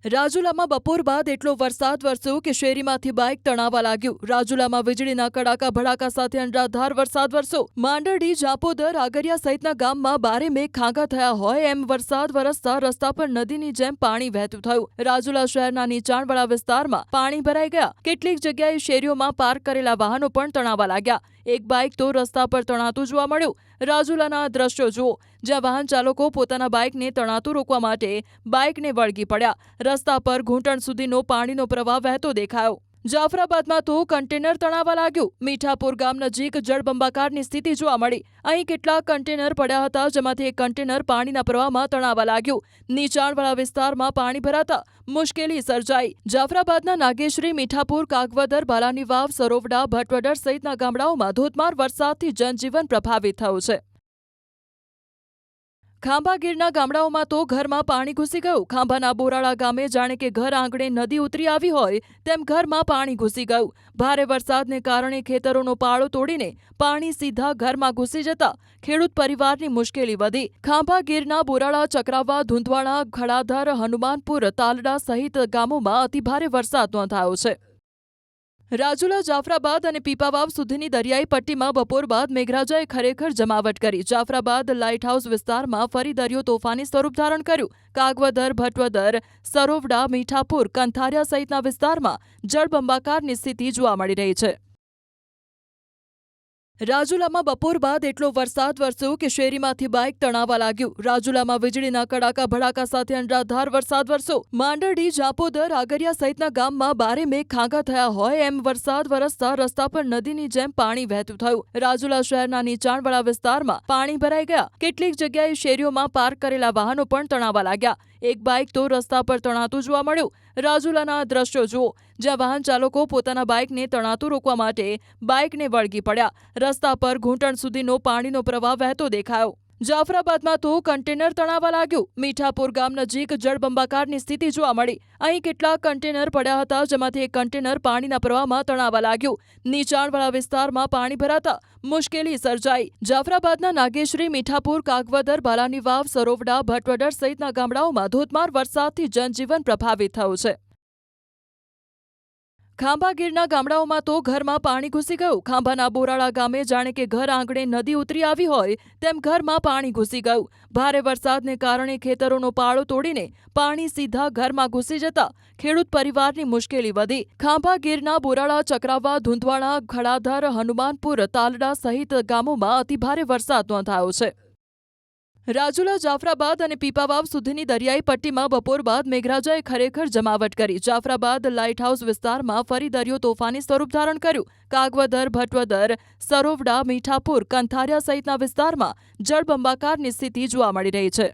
રાજુલામાં બપોર બાદ એટલો વરસાદ વરસ્યો કે શેરીમાંથી બાઇક તણાવા લાગ્યું. રાજુલામાં વીજળીના કડાકા ભડાકા સાથે અનરાધાર વરસાદ વરસ્યો. માંડરડી, જાપોદર, આગરિયા સહિતના ગામમાં બારે મેઘ ખાંગા થયા હોય એમ વરસાદ વરસતા રસ્તા પર નદીની જેમ પાણી વહેતું થયું. રાજુલા શહેરના નીચાણવાળા વિસ્તારમાં પાણી ભરાઈ ગયા. કેટલીક જગ્યાએ શેરીઓમાં પાર્ક કરેલા વાહનો પણ તણાવા લાગ્યા. એક બાઇક તો રસ્તા પર તણાતું જોવા મળ્યું. રાજુલાના આ દ્રશ્યો જુઓ, જ્યાં વાહન ચાલકો પોતાના બાઇકને તણાતું રોકવા માટે બાઇકને વળગી પડ્યા. રસ્તા પર ઘૂંટણ સુધીનો પાણીનો પ્રવાહ વહેતો દેખાયો. જાફરાબાદમાં તો કન્ટેનર તણાવા લાગ્યું. મીઠાપુર ગામ નજીક જળબંબાકારની સ્થિતિ જોવા મળી. અહીં કેટલાક કન્ટેનર પડ્યા હતા, જેમાંથી એક કન્ટેનર પાણીના પ્રવાહમાં તણાવા લાગ્યું. નીચાણવાળા વિસ્તારમાં પાણી ભરાતા મુશ્કેલી સર્જાઈ. જાફરાબાદના નાગેશ્રી, મીઠાપુર, કાગવદર, બાલાની વાવ, સરોવડા, ભટવદર સહિતના ગામડાઓમાં ધોધમાર વરસાદથી જનજીવન પ્રભાવિત થયું છે. ખાંભા ગીરના ગામડાઓમાં તો ઘરમાં પાણી ઘૂસી ગયું. ખાંભાના બોરાળા ગામે જાણે કે ઘર આંગણે નદી ઉતરી આવી હોય તેમ ઘરમાં પાણી ઘૂસી ગયું. ભારે વરસાદને કારણે ખેતરોનો પાળો તોડીને પાણી સીધા ઘરમાં ઘૂસી જતા ખેડૂત પરિવારની મુશ્કેલી વધી. ખાંભા ગીરના બોરાળા, ચક્રાવા, ધુંધવાડા, ખડાધર, હનુમાનપુર, તાલડા સહિત ગામોમાં અતિભારે વરસાદ નોંધાયો છે. રાજુલા, જાફરાબાદ અને પીપાવાવ સુધીની દરિયાઈ પટ્ટીમાં બપોર બાદ મેઘરાજાએ ખરેખર જમાવટ કરી. જાફરાબાદ લાઇટહાઉસ વિસ્તારમાં ફરી દરિયો તોફાની સ્વરૂપ ધારણ કર્યું. કાગવદર, ભટવદર, સરોવડા, મીઠાપુર, કંથારિયા સહિતના વિસ્તારમાં જળબંબાકારની સ્થિતિ જોવા મળી રહી છે. રાજુલામાં બપોર બાદ એટલો વરસાદ વરસ્યો કે શેરીમાંથી બાઇક તણાવા લાગ્યું. રાજુલામાં વીજળીના કડાકા ભડાકા સાથે અનરાધાર વરસાદ વરસ્યો. માંડરડી, જાપોદર, આગરિયા સહિતના ગામમાં બારે મેઘ ખાંગા થયા હોય એમ વરસાદ વરસતા રસ્તા પર નદીની જેમ પાણી વહેતું થયું. રાજુલા શહેરના નીચાણવાળા વિસ્તારમાં પાણી ભરાઈ ગયા. કેટલીક જગ્યાએ શેરીઓમાં પાર્ક કરેલા વાહનો પણ તણાવા લાગ્યા. એક બાઇક તો રસ્તા પર તણાતું જોવા મળ્યું. રાજુલાના આ દ્રશ્યો જુઓ, જ્યાં વાહન ચાલકો પોતાના બાઇકને તણાતું રોકવા માટે બાઇકને વળગી પડ્યા. રસ્તા પર ઘૂંટણ સુધીનો પાણીનો પ્રવાહ વહેતો દેખાયો. જાફરાબાદમાં તો કન્ટેનર તણાવા લાગ્યું. મીઠાપુર ગામ નજીક જળબંબાકારની સ્થિતિ જોવા મળી. અહીં કેટલાક કન્ટેનર પડ્યા હતા, જેમાંથી એક કન્ટેનર પાણીના પ્રવાહમાં તણાવા લાગ્યું. નીચાણવાળા વિસ્તારમાં પાણી ભરાતા મુશ્કેલી સર્જાઈ. જાફરાબાદના નાગેશ્રી, મીઠાપુર, કાગવદર, બાલાની વાવ, સરોવડા, ભટવદર સહિતના ગામડાઓમાં ધોધમાર વરસાદથી જનજીવન પ્રભાવિત થયું છે. ખાંભા ગીરના ગામડાઓમાં તો ઘરમાં પાણી ઘૂસી ગયું. ખાંભાના બોરાળા ગામે જાણે કે ઘર આંગણે નદી ઉતરી આવી હોય તેમ ઘરમાં પાણી ઘૂસી ગયું. ભારે વરસાદને કારણે ખેતરોનો પાળો તોડીને પાણી સીધા ઘરમાં ઘૂસી જતા ખેડૂત પરિવારની મુશ્કેલી વધી. ખાંભા ગીરના બોરાળા, ચક્રાવા, ધુંધવાડા, ખડાધર, હનુમાનપુર, તાલડા સહિત ગામોમાં અતિભારે વરસાદ નોંધાયો છે. રાજુલા, જાફરાબાદ અને પીપાવાવ સુધીની દરિયાઈ પટ્ટીમાં બપોર બાદ મેઘરાજાએ ખરેખર જમાવટ કરી. જાફરાબાદ લાઇટહાઉસ વિસ્તારમાં ફરી દરિયો તોફાની સ્વરૂપ ધારણ કર્યું. કાગવદર, ભટવદર, સરોવડા, મીઠાપુર, કંથારિયા સહિતના વિસ્તારમાં જળબંબાકારની સ્થિતિ જોવા મળી રહી છે.